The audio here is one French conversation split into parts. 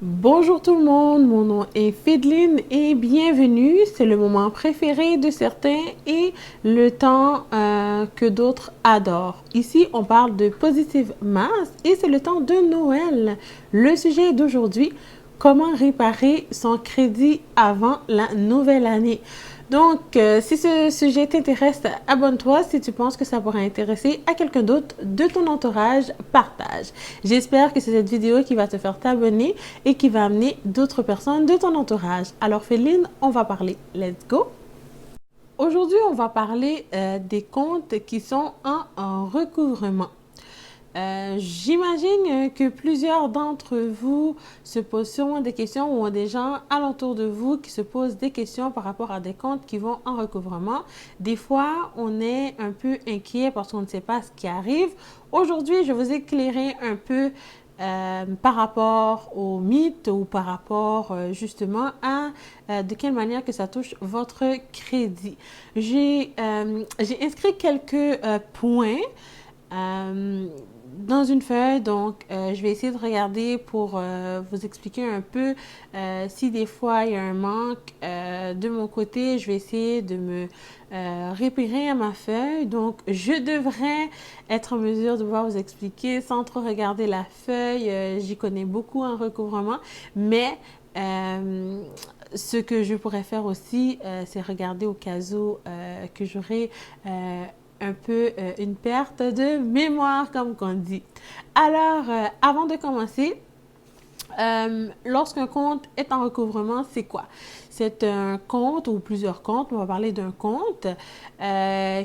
Bonjour tout le monde, mon nom est Fidline et bienvenue. C'est le moment préféré de certains et le temps que d'autres adorent. Ici, on parle de Positive Mass et c'est le temps de Noël. Le sujet d'aujourd'hui, comment réparer son crédit avant la nouvelle année. Donc, si ce sujet t'intéresse, abonne-toi. Si tu penses que ça pourrait intéresser à quelqu'un d'autre de ton entourage, partage. J'espère que c'est cette vidéo qui va te faire t'abonner et qui va amener d'autres personnes de ton entourage. Alors, Féline, on va parler. Let's go! Aujourd'hui, on va parler des comptes qui sont en recouvrement. J'imagine que plusieurs d'entre vous se posent sûrement des questions ou ont des gens alentour de vous qui se posent des questions par rapport à des comptes qui vont en recouvrement. Des fois, on est un peu inquiet parce qu'on ne sait pas ce qui arrive. Aujourd'hui, je vais vous éclairer un peu par rapport aux mythes ou par rapport justement à de quelle manière que ça touche votre crédit. J'ai inscrit quelques points dans une feuille, donc je vais essayer de regarder pour vous expliquer un peu si des fois il y a un manque de mon côté, je vais essayer de me référer à ma feuille. Donc je devrais être en mesure de pouvoir vous expliquer sans trop regarder la feuille. J'y connais beaucoup en recouvrement, mais ce que je pourrais faire aussi, c'est regarder au cas où que j'aurai un peu une perte de mémoire, comme qu'on dit. Alors, avant de commencer, lorsqu'un compte est en recouvrement, c'est quoi? C'est un compte ou plusieurs comptes, on va parler d'un compte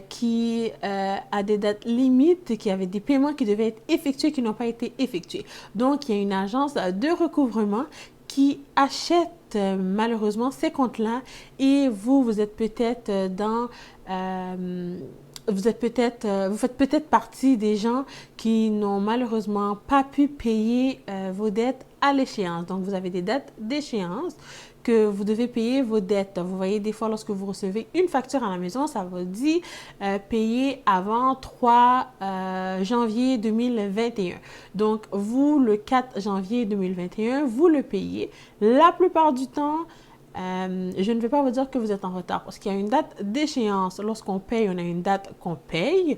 qui a des dates limites, qui avait des paiements qui devaient être effectués, qui n'ont pas été effectués. Donc, il y a une agence de recouvrement qui achète malheureusement ces comptes-là et vous êtes peut-être dans... vous faites peut-être partie des gens qui n'ont malheureusement pas pu payer vos dettes à l'échéance. Donc, vous avez des dettes d'échéance que vous devez payer vos dettes. Vous voyez, des fois, lorsque vous recevez une facture à la maison, ça vous dit payer avant 3 janvier 2021. Donc, vous, le 4 janvier 2021, vous le payez. La plupart du temps, je ne vais pas vous dire que vous êtes en retard parce qu'il y a une date d'échéance. Lorsqu'on paye, on a une date qu'on paye,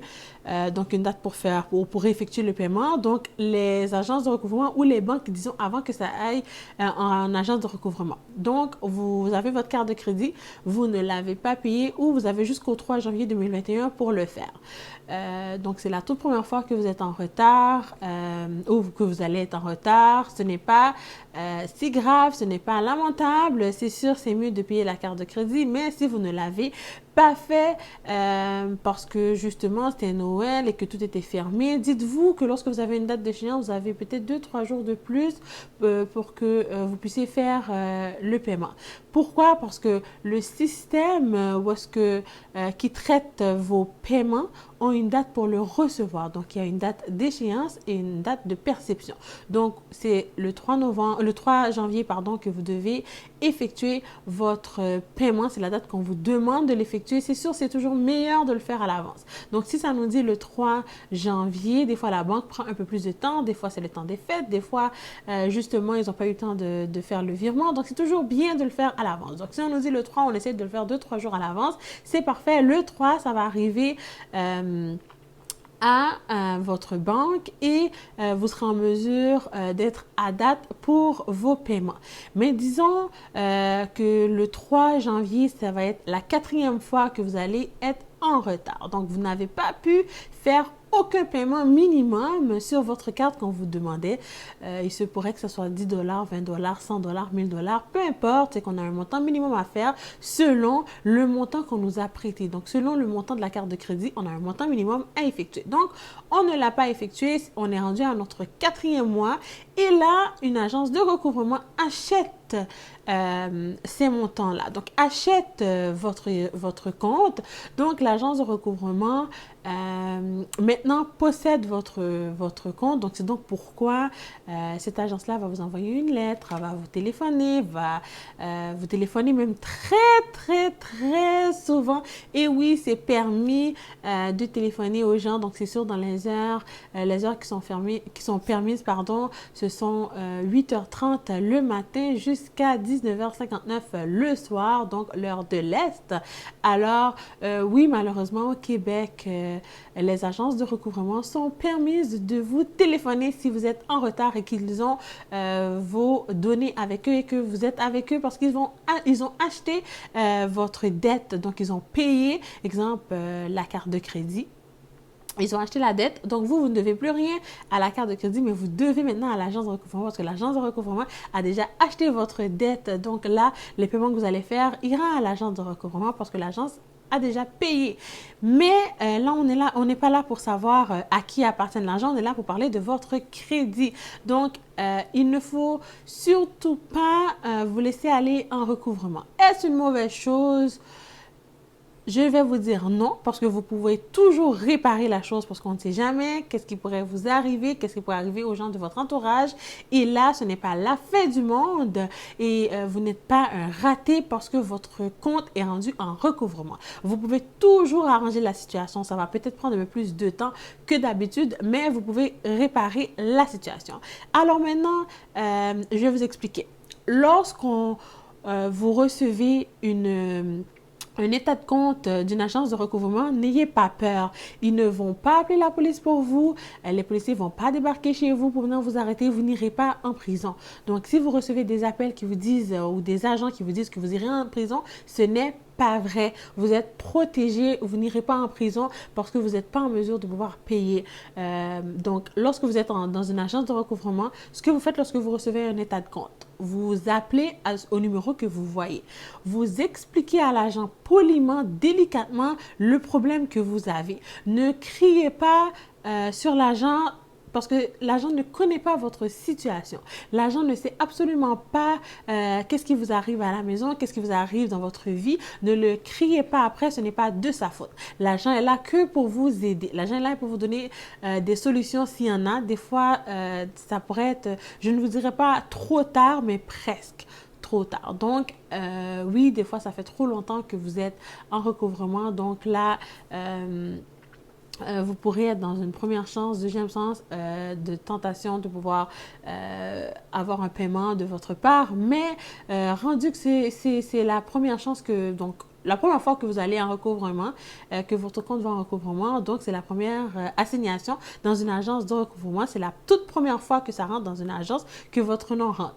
donc une date pour effectuer le paiement. Donc, les agences de recouvrement ou les banques, disons, avant que ça aille en agence de recouvrement. Donc, vous avez votre carte de crédit, vous ne l'avez pas payé ou vous avez jusqu'au 3 janvier 2021 pour le faire. Donc, c'est la toute première fois que vous êtes en retard ou que vous allez être en retard. Ce n'est pas si grave, ce n'est pas lamentable. C'est sûr, c'est mieux de payer la carte de crédit, mais si vous ne l'avez pas fait parce que justement c'était Noël et que tout était fermé, dites-vous que lorsque vous avez une date d'échéance, vous avez peut-être 2-3 jours de plus pour que vous puissiez faire le paiement. Pourquoi? Parce que le système qui traite vos paiements ont une date pour le recevoir. Donc, il y a une date d'échéance et une date de perception. Donc, c'est le 3 janvier, pardon, que vous devez effectuer votre paiement. C'est la date qu'on vous demande de l'effectuer. C'est sûr, c'est toujours meilleur de le faire à l'avance. Donc, si ça nous dit le 3 janvier, des fois, la banque prend un peu plus de temps. Des fois, c'est le temps des fêtes. Des fois, justement, ils n'ont pas eu le temps de faire le virement. Donc, c'est toujours bien de le faire à l'avance. Donc, si on nous dit le 3, on essaie de le faire 2-3 jours à l'avance. C'est parfait. Le 3, ça va arriver à votre banque et vous serez en mesure d'être à date pour vos paiements. Mais disons que le 3 janvier, ça va être la 4e fois que vous allez être en retard. Donc, vous n'avez pas pu faire aucun paiement minimum sur votre carte qu'on vous demandait. Il se pourrait que ce soit 10 dollars, 20 dollars, 100 dollars, 1000 dollars, peu importe, c'est qu'on a un montant minimum à faire selon le montant qu'on nous a prêté. Donc, selon le montant de la carte de crédit, on a un montant minimum à effectuer. Donc, on ne l'a pas effectué, on est rendu à notre 4e mois et là, une agence de recouvrement achète ces montants-là. Donc, achète votre compte. Donc, l'agence de recouvrement maintenant possède votre compte. Donc, c'est donc pourquoi cette agence-là va vous envoyer une lettre, va vous téléphoner même très souvent. Et oui, c'est permis de téléphoner aux gens. Donc, c'est sûr, dans les heures qui sont permises, pardon, ce sont 8h30 le matin jusqu'à 19h59 le soir, donc l'heure de l'Est. Alors, oui, malheureusement, au Québec, les agences de recouvrement sont permises de vous téléphoner si vous êtes en retard et qu'ils ont vos données avec eux et que vous êtes avec eux parce qu'ils ont acheté votre dette. Donc, ils ont payé, exemple, la carte de crédit. Ils ont acheté la dette, donc vous ne devez plus rien à la carte de crédit, mais vous devez maintenant à l'agence de recouvrement parce que l'agence de recouvrement a déjà acheté votre dette. Donc là, les paiements que vous allez faire ira à l'agence de recouvrement parce que l'agence a déjà payé. Mais là, on n'est pas là pour savoir à qui appartient l'argent, on est là pour parler de votre crédit. Donc, il ne faut surtout pas vous laisser aller en recouvrement. Est-ce une mauvaise chose? Je vais vous dire non, parce que vous pouvez toujours réparer la chose, parce qu'on ne sait jamais qu'est-ce qui pourrait vous arriver, qu'est-ce qui pourrait arriver aux gens de votre entourage. Et là, ce n'est pas la fin du monde et vous n'êtes pas un raté parce que votre compte est rendu en recouvrement. Vous pouvez toujours arranger la situation. Ça va peut-être prendre un peu plus de temps que d'habitude, mais vous pouvez réparer la situation. Alors maintenant, je vais vous expliquer. Lorsqu'on vous recevez un état de compte d'une agence de recouvrement, n'ayez pas peur. Ils ne vont pas appeler la police pour vous. Les policiers ne vont pas débarquer chez vous pour venir vous arrêter. Vous n'irez pas en prison. Donc, si vous recevez des appels qui vous disent ou des agents qui vous disent que vous irez en prison, ce n'est pas vrai. Vous êtes protégé. Vous n'irez pas en prison parce que vous n'êtes pas en mesure de pouvoir payer. Donc, lorsque vous êtes dans une agence de recouvrement, ce que vous faites lorsque vous recevez un état de compte, vous appelez au numéro que vous voyez. Vous expliquez à l'agent poliment, délicatement le problème que vous avez. Ne criez pas sur l'agent parce que l'agent ne connaît pas votre situation. L'agent ne sait absolument pas qu'est-ce qui vous arrive à la maison, qu'est-ce qui vous arrive dans votre vie. Ne le criez pas après, ce n'est pas de sa faute. L'agent est là que pour vous aider. L'agent est là pour vous donner des solutions s'il y en a. Des fois, ça pourrait être, je ne vous dirais pas trop tard, mais presque trop tard. Donc, oui, des fois, ça fait trop longtemps que vous êtes en recouvrement. Donc là, vous pourrez être dans une première chance, deuxième chance de tentation de pouvoir avoir un paiement de votre part. Mais rendu que c'est la première chance que, donc, la première fois que vous allez en recouvrement, que votre compte va en recouvrement, donc c'est la première assignation dans une agence de recouvrement. C'est la toute première fois que ça rentre dans une agence que votre nom rentre.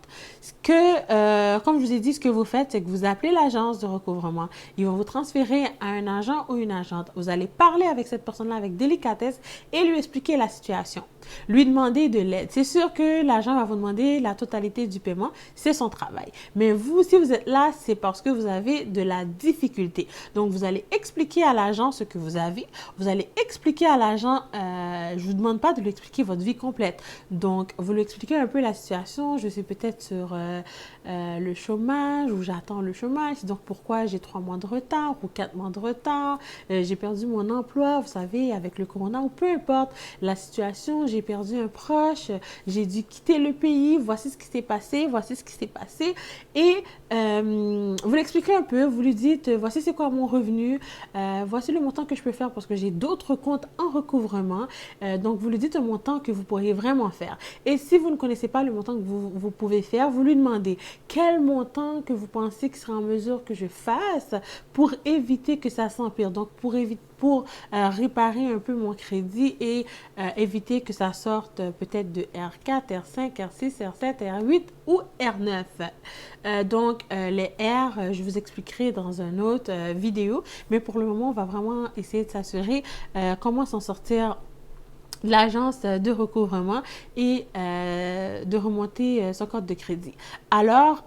Comme je vous ai dit, ce que vous faites, c'est que vous appelez l'agence de recouvrement. Ils vont vous transférer à un agent ou une agente. Vous allez parler avec cette personne-là avec délicatesse et lui expliquer la situation. Lui demander de l'aide. C'est sûr que l'agent va vous demander la totalité du paiement. C'est son travail. Mais vous, si vous êtes là, c'est parce que vous avez de la difficulté. Donc, vous allez expliquer à l'agent ce que vous avez. Vous allez expliquer à l'agent, je ne vous demande pas de lui expliquer votre vie complète. Donc, vous lui expliquez un peu la situation. Je suis peut-être sur le chômage ou j'attends le chômage. Donc, pourquoi j'ai 3 mois de retard ou 4 mois de retard. J'ai perdu mon emploi, vous savez, avec le corona ou peu importe la situation. J'ai perdu un proche, j'ai dû quitter le pays, voici ce qui s'est passé, voici ce qui s'est passé. Et vous l'expliquez un peu, vous lui dites, voici c'est quoi mon revenu, voici le montant que je peux faire parce que j'ai d'autres comptes en recouvrement. Donc, vous lui dites un montant que vous pourriez vraiment faire. Et si vous ne connaissez pas le montant que vous pouvez faire, vous lui demandez quel montant que vous pensez qu'il sera en mesure que je fasse pour éviter que ça s'empire. Donc, pour réparer un peu mon crédit et éviter que ça sorte peut-être de R4, R5, R6, R7, R8 ou R9. Donc, les R, je vous expliquerai dans une autre vidéo, mais pour le moment, on va vraiment essayer de s'assurer comment s'en sortir de l'agence de recouvrement et de remonter son compte de crédit. Alors,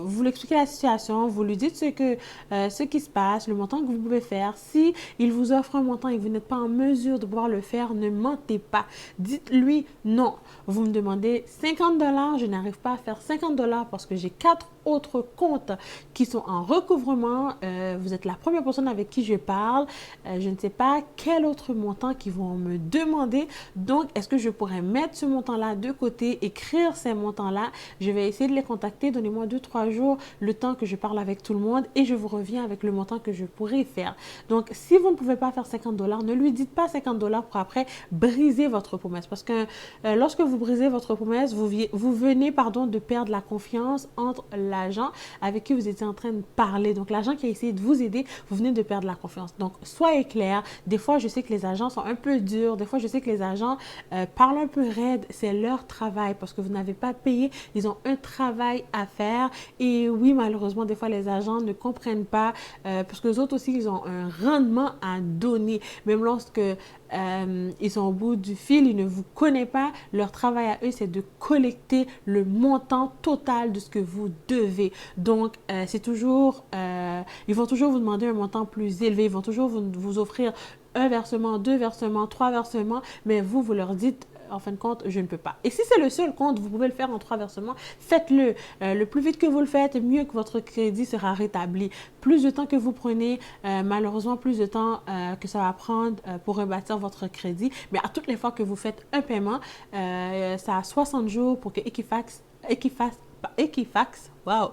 vous lui expliquez la situation, vous lui dites ce qui se passe, le montant que vous pouvez faire. Si il vous offre un montant et que vous n'êtes pas en mesure de pouvoir le faire, ne mentez pas. Dites-lui non. Vous me demandez 50 $, je n'arrive pas à faire 50 $ parce que j'ai 4 autres comptes qui sont en recouvrement. Vous êtes la première personne avec qui je parle. Je ne sais pas quel autre montant qu'ils vont me demander. Donc, est-ce que je pourrais mettre ce montant-là de côté, écrire ces montants-là? Je vais essayer de les contacter. Donnez-moi 2-3 jours, le temps que je parle avec tout le monde et je vous reviens avec le montant que je pourrais faire. Donc, si vous ne pouvez pas faire 50 $, ne lui dites pas 50 $ pour après briser votre promesse. Parce que lorsque vous brisez votre promesse, vous venez de perdre la confiance entre l'agent avec qui vous étiez en train de parler. Donc, l'agent qui a essayé de vous aider, vous venez de perdre la confiance. Donc, soyez clair. Des fois, je sais que les agents sont un peu durs. Des fois, je sais que les agents parlent un peu raide. C'est leur travail parce que vous n'avez pas payé. Ils ont un travail à faire. Et oui, malheureusement, des fois, les agents ne comprennent pas parce que les autres aussi, ils ont un rendement à donner. Même lorsque ils sont au bout du fil, ils ne vous connaissent pas. Leur travail à eux, c'est de collecter le montant total de ce que vous devez. Donc, c'est toujours, ils vont toujours vous demander un montant plus élevé. Ils vont toujours vous offrir un versement, 2 versements, 3 versements, mais vous leur dites, en fin de compte, je ne peux pas. Et si c'est le seul compte, vous pouvez le faire en 3 versements, faites-le. Le plus vite que vous le faites, mieux que votre crédit sera rétabli. Plus de temps que vous prenez, malheureusement, plus de temps que ça va prendre pour rebâtir votre crédit. Mais à toutes les fois que vous faites un paiement, ça a 60 jours pour que Equifax wow,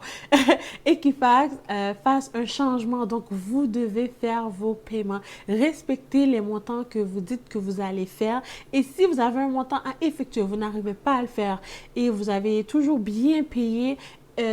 Equifax fasse un changement. Donc, vous devez faire vos paiements. Respectez les montants que vous dites que vous allez faire. Et si vous avez un montant à effectuer, vous n'arrivez pas à le faire et vous avez toujours bien payé,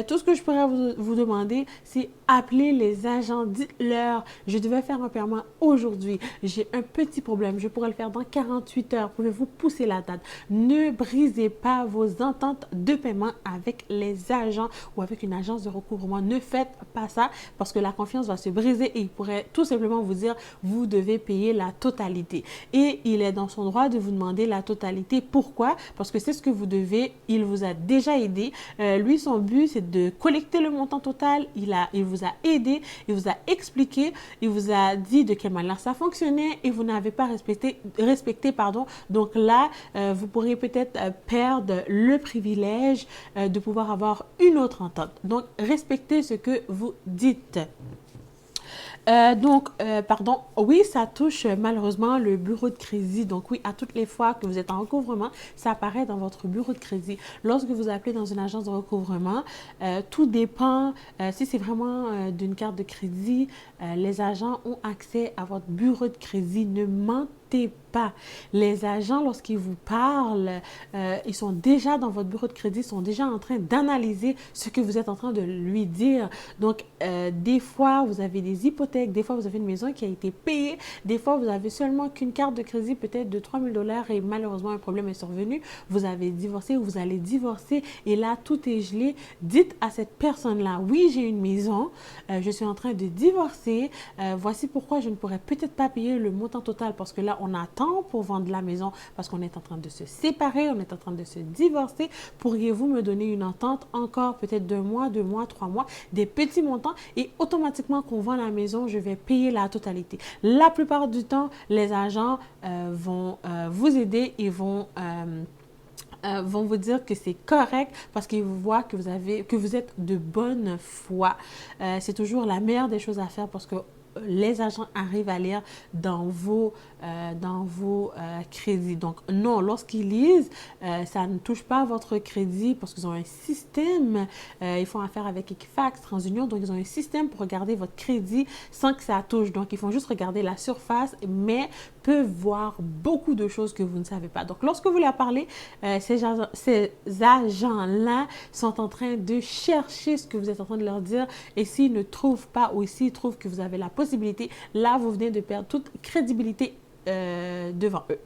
tout ce que je pourrais vous demander, c'est appeler les agents. Dites-leur, je devais faire un paiement aujourd'hui. J'ai un petit problème. Je pourrais le faire dans 48 heures. Pouvez-vous pousser la date? Ne brisez pas vos ententes de paiement avec les agents ou avec une agence de recouvrement. Ne faites pas ça parce que la confiance va se briser et il pourrait tout simplement vous dire, vous devez payer la totalité. Et il est dans son droit de vous demander la totalité. Pourquoi? Parce que c'est ce que vous devez. Il vous a déjà aidé. Lui, son but, c'est de collecter le montant total. Il vous a aidé, il vous a expliqué, il vous a dit de quelle manière ça fonctionnait et vous n'avez pas respecté. Donc là, vous pourriez peut-être perdre le privilège de pouvoir avoir une autre entente. Donc, respectez ce que vous dites. Oui, ça touche malheureusement le bureau de crédit. Donc oui, à toutes les fois que vous êtes en recouvrement, ça apparaît dans votre bureau de crédit. Lorsque vous appelez dans une agence de recouvrement, tout dépend. Si c'est vraiment d'une carte de crédit, les agents ont accès à votre bureau de crédit. Ne mentez pas. Les agents, lorsqu'ils vous parlent, ils sont déjà dans votre bureau de crédit, sont déjà en train d'analyser ce que vous êtes en train de lui dire. Donc, des fois, vous avez des hypothèques, des fois, vous avez une maison qui a été payée, des fois, vous avez seulement qu'une carte de crédit peut-être de 3 000 $ et malheureusement, un problème est survenu. Vous avez divorcé ou vous allez divorcer et là, tout est gelé. Dites à cette personne-là, oui, j'ai une maison, je suis en train de divorcer, voici pourquoi je ne pourrais peut-être pas payer le montant total parce que là, on attend pour vendre la maison parce qu'on est en train de se séparer, on est en train de se divorcer. Pourriez-vous me donner une entente encore peut-être 2 mois, 2 mois, 3 mois, des petits montants et automatiquement qu'on vend la maison, je vais payer la totalité. La plupart du temps, les agents vont vous aider et vont vous dire que c'est correct parce qu'ils voient que vous êtes de bonne foi. C'est toujours la meilleure des choses à faire parce que les agents arrivent à lire dans vos crédits. Donc, non, lorsqu'ils lisent, ça ne touche pas votre crédit parce qu'ils ont un système. Ils font affaire avec Equifax, TransUnion, donc ils ont un système pour regarder votre crédit sans que ça touche. Donc, ils font juste regarder la surface, mais peuvent voir beaucoup de choses que vous ne savez pas. Donc, lorsque vous leur parlez, ces agents-là sont en train de chercher ce que vous êtes en train de leur dire et s'ils ne trouvent pas ou s'ils trouvent que vous avez la possibilité, là, vous venez de perdre toute crédibilité devant eux.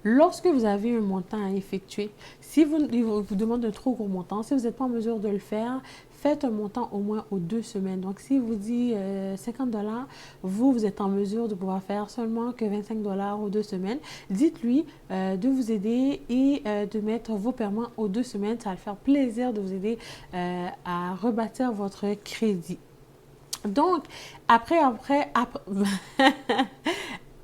Lorsque vous avez un montant à effectuer, si il vous demande un trop gros montant, si vous n'êtes pas en mesure de le faire, faites un montant au moins aux 2 semaines. Donc, si vous dit 50 $, vous êtes en mesure de pouvoir faire seulement que 25 $ aux 2 semaines, dites-lui de vous aider et de mettre vos paiements aux 2 semaines. Ça va le faire plaisir de vous aider à rebâtir votre crédit. Donc, après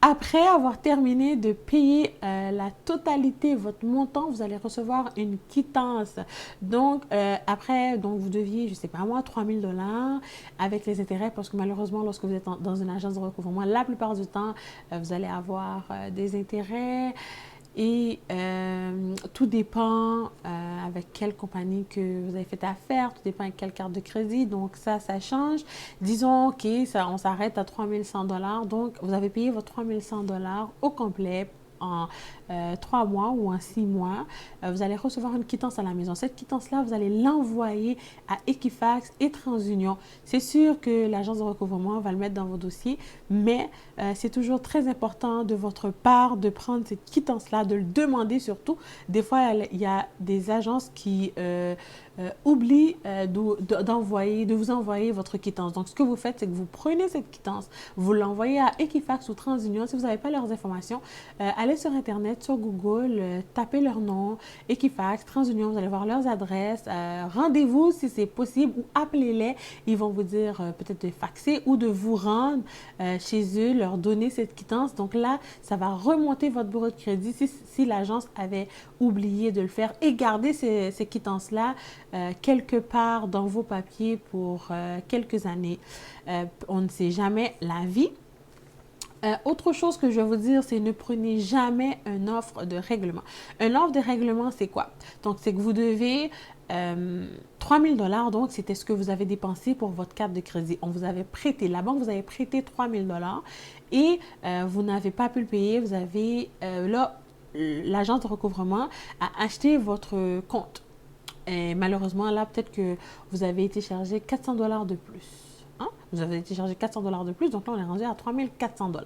après avoir terminé de payer la totalité, votre montant, vous allez recevoir une quittance. Donc, après, vous deviez, je ne sais pas moi, 3 000 $ avec les intérêts, parce que malheureusement, lorsque vous êtes dans une agence de recouvrement, la plupart du temps, vous allez avoir des intérêts. Et tout dépend avec quelle compagnie que vous avez fait affaire, tout dépend avec quelle carte de crédit. Donc ça change. Disons, OK, on s'arrête à 3 100 $. Donc, vous avez payé votre 3 100 $ au complet en 3 mois ou en 6 mois. Vous allez recevoir une quittance à la maison. Cette quittance-là, vous allez l'envoyer à Equifax et TransUnion. C'est sûr que l'agence de recouvrement va le mettre dans vos dossiers, mais c'est toujours très important de votre part de prendre cette quittance-là, de le demander surtout. Des fois, il y a des agences qui oublient de vous envoyer votre quittance. Donc, ce que vous faites, c'est que vous prenez cette quittance, vous l'envoyez à Equifax ou TransUnion. Si vous n'avez pas leurs informations, allez sur Internet, sur Google, tapez leur nom, Equifax, TransUnion, vous allez voir leurs adresses. Rendez-vous si c'est possible ou appelez-les. Ils vont vous dire peut-être de faxer ou de vous rendre chez eux, leur donner cette quittance. Donc là, ça va remonter votre bureau de crédit si l'agence avait oublié de le faire, et garder ces quittances-là quelque part dans vos papiers pour quelques années. On ne sait jamais la vie. Autre chose que je vais vous dire, c'est ne prenez jamais une offre de règlement. Une offre de règlement, c'est quoi? Donc, c'est que vous devez 3 000 $, donc c'était ce que vous avez dépensé pour votre carte de crédit. On vous avait prêté, la banque vous avait prêté 3 000 $ et vous n'avez pas pu le payer. Vous avez, là, l'agence de recouvrement a acheté votre compte. Et malheureusement, là, peut-être que vous avez été chargé 400 $ de plus. Vous avez été chargé 400 $ de plus, donc là, on est rendu à 3 400 $.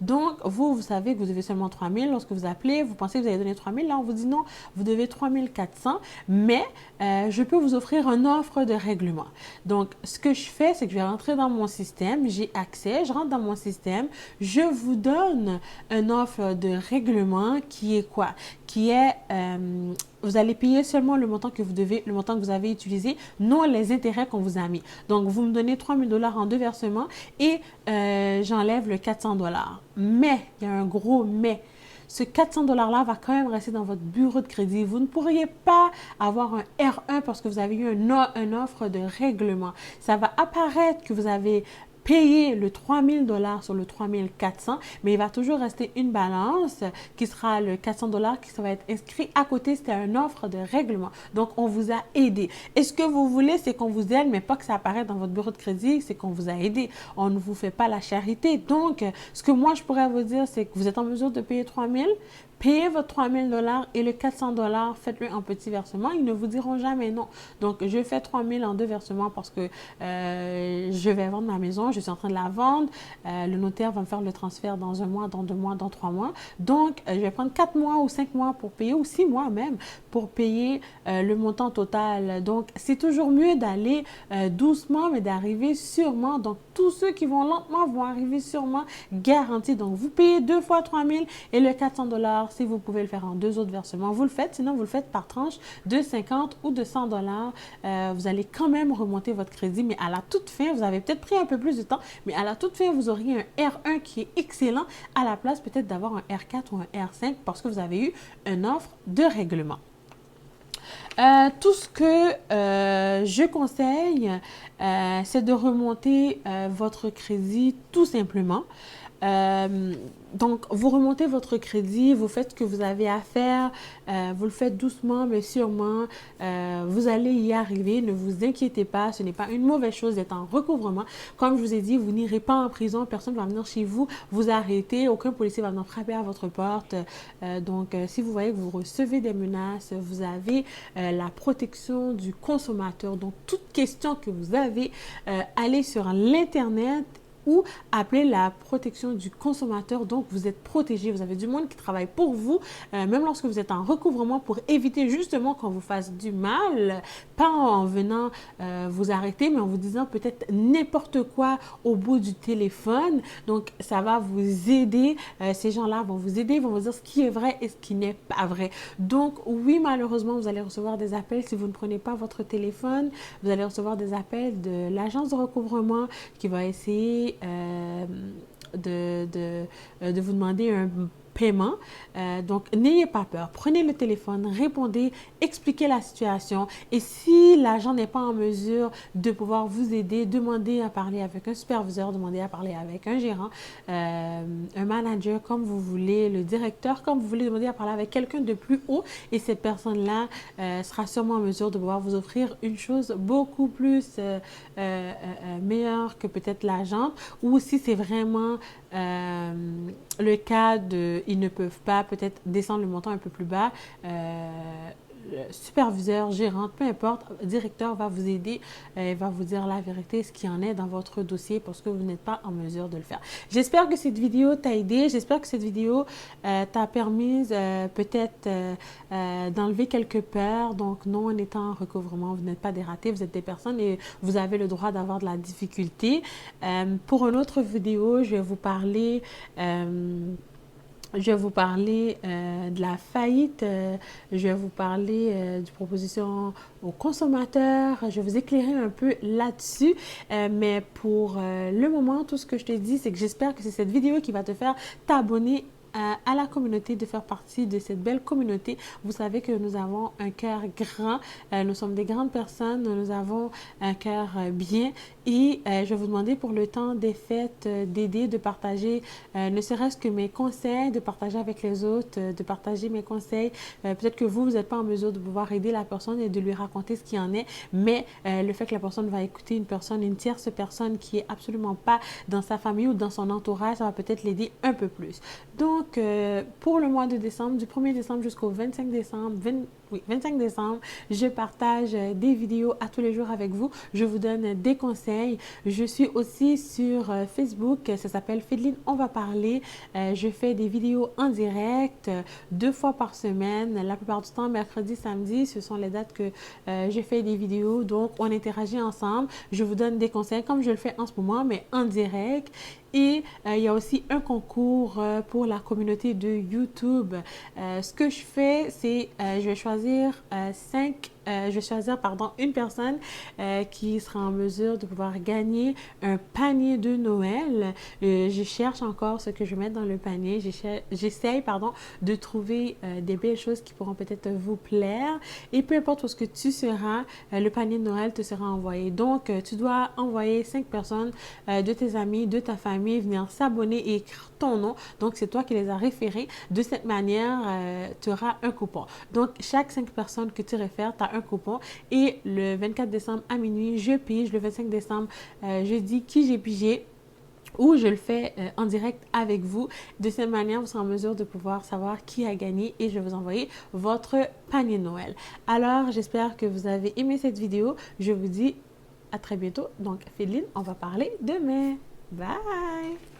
Donc, vous savez que vous devez seulement 3 000. Lorsque vous appelez, vous pensez que vous avez donné 3 000. Là, on vous dit non, vous devez 3 400, mais je peux vous offrir une offre de règlement. Donc, ce que je fais, c'est que je vais rentrer dans mon système, j'ai accès, je rentre dans mon système, je vous donne une offre de règlement qui est quoi? Qui est, vous allez payer seulement le montant que vous avez utilisé, non les intérêts qu'on vous a mis. Donc, vous me donnez 3 000 $ en 2 versements et j'enlève le 400 $. Mais, il y a un gros mais. Ce 400 $ là va quand même rester dans votre bureau de crédit. Vous ne pourriez pas avoir un R1 parce que vous avez eu une offre de règlement. Ça va apparaître que vous avez payer le 3 000 $ sur le 3 400, mais il va toujours rester une balance qui sera le 400 $ qui va être inscrit à côté. C'était une offre de règlement. Donc, on vous a aidé. Et ce que vous voulez, c'est qu'on vous aide, mais pas que ça apparaisse dans votre bureau de crédit, c'est qu'on vous a aidé. On ne vous fait pas la charité. Donc, ce que moi, je pourrais vous dire, c'est que vous êtes en mesure de payer 3 000 $. Payez votre 3 000 $ et le 400 $, faites-le en petits versements. Ils ne vous diront jamais non. Donc, je fais 3 000 en 2 versements parce que je vais vendre ma maison. Je suis en train de la vendre. Le notaire va me faire le transfert dans 1 mois, dans 2 mois, dans 3 mois. Donc, je vais prendre 4 mois ou 5 mois pour payer, ou 6 mois même, pour payer le montant total. Donc, c'est toujours mieux d'aller doucement, mais d'arriver sûrement. Donc, tous ceux qui vont lentement vont arriver sûrement, garantis. Donc, vous payez 2 fois 3 000 et le 400 $. Si vous pouvez le faire en 2 autres versements, vous le faites. Sinon, vous le faites par tranche de 50 ou de 100 $. Vous allez quand même remonter votre crédit, mais à la toute fin, vous avez peut-être pris un peu plus de temps, mais à la toute fin, vous auriez un R1 qui est excellent à la place peut-être d'avoir un R4 ou un R5 parce que vous avez eu une offre de règlement. Tout ce que je conseille, c'est de remonter votre crédit tout simplement. Donc, vous remontez votre crédit, vous faites ce que vous avez à faire, vous le faites doucement mais sûrement, vous allez y arriver, ne vous inquiétez pas, ce n'est pas une mauvaise chose d'être en recouvrement. Comme je vous ai dit, vous n'irez pas en prison, personne ne va venir chez vous, vous arrêter, aucun policier va venir frapper à votre porte. Donc, si vous voyez que vous recevez des menaces, vous avez la protection du consommateur. Donc, toute question que vous avez, allez sur l'Internet ou appeler la protection du consommateur. Donc, vous êtes protégé, vous avez du monde qui travaille pour vous, même lorsque vous êtes en recouvrement, pour éviter justement qu'on vous fasse du mal, pas en venant vous arrêter, mais en vous disant peut-être n'importe quoi au bout du téléphone. Donc, ça va vous aider. Ces gens-là vont vous aider, vont vous dire ce qui est vrai et ce qui n'est pas vrai. Donc, oui, malheureusement, vous allez recevoir des appels si vous ne prenez pas votre téléphone. Vous allez recevoir des appels de l'agence de recouvrement qui va essayer de vous demander un paiement. Donc, n'ayez pas peur. Prenez le téléphone, répondez, expliquez la situation. Et si l'agent n'est pas en mesure de pouvoir vous aider, demandez à parler avec un superviseur, demandez à parler avec un gérant, un manager, comme vous voulez, le directeur, comme vous voulez, demander à parler avec quelqu'un de plus haut. Et cette personne-là sera sûrement en mesure de pouvoir vous offrir une chose beaucoup plus meilleure que peut-être l'agent. Ou si c'est vraiment le cas de ils ne peuvent pas peut-être descendre le montant un peu plus bas, superviseur, gérante, peu importe, directeur va vous aider, va vous dire la vérité, ce qu'il en est dans votre dossier parce que vous n'êtes pas en mesure de le faire. J'espère que cette vidéo t'a aidé, j'espère que cette vidéo t'a permis peut-être d'enlever quelques peurs. Donc non, en étant en recouvrement, vous n'êtes pas des ratés, vous êtes des personnes et vous avez le droit d'avoir de la difficulté. Pour une autre vidéo, je vais vous parler de la faillite, je vais vous parler du proposition aux consommateurs, je vais vous éclairer un peu là-dessus, mais pour le moment, tout ce que je te dis, c'est que j'espère que c'est cette vidéo qui va te faire t'abonner à la communauté, de faire partie de cette belle communauté. Vous savez que nous avons un cœur grand, nous sommes des grandes personnes, nous avons un cœur bien et je vais vous demander pour le temps des fêtes d'aider, de partager ne serait-ce que mes conseils, de partager avec les autres, de partager mes conseils. Peut-être que vous n'êtes pas en mesure de pouvoir aider la personne et de lui raconter ce qui en est, mais le fait que la personne va écouter une tierce personne qui est absolument pas dans sa famille ou dans son entourage, ça va peut-être l'aider un peu plus. Donc, pour le mois de décembre, du 1er décembre jusqu'au 25 décembre, 25 décembre, je partage des vidéos à tous les jours avec vous. Je vous donne des conseils. Je suis aussi sur Facebook. Ça s'appelle Fedeline On va parler. Je fais des vidéos en direct 2 fois par semaine. La plupart du temps, mercredi, samedi, ce sont les dates que je fais des vidéos. Donc, on interagit ensemble. Je vous donne des conseils comme je le fais en ce moment, mais en direct. Et il y a aussi un concours pour la communauté de YouTube. Ce que je fais, c'est je vais choisir une personne qui sera en mesure de pouvoir gagner un panier de Noël. Je cherche encore ce que je vais mettre dans le panier. J'essaye de trouver des belles choses qui pourront peut-être vous plaire. Et peu importe où ce que tu seras, le panier de Noël te sera envoyé. Donc, tu dois envoyer 5 personnes de tes amis, de ta famille, venir s'abonner et écrire ton nom. Donc, c'est toi qui les as référés. De cette manière, tu auras un coupon. Donc, chaque 5 personnes que tu réfères, tu as un coupon. Et le 24 décembre à minuit, je pige. Le 25 décembre, je dis qui j'ai pigé ou je le fais en direct avec vous. De cette manière, vous serez en mesure de pouvoir savoir qui a gagné et je vais vous envoyer votre panier de Noël. Alors, j'espère que vous avez aimé cette vidéo. Je vous dis à très bientôt. Donc, Fedeline, on va parler demain. Bye!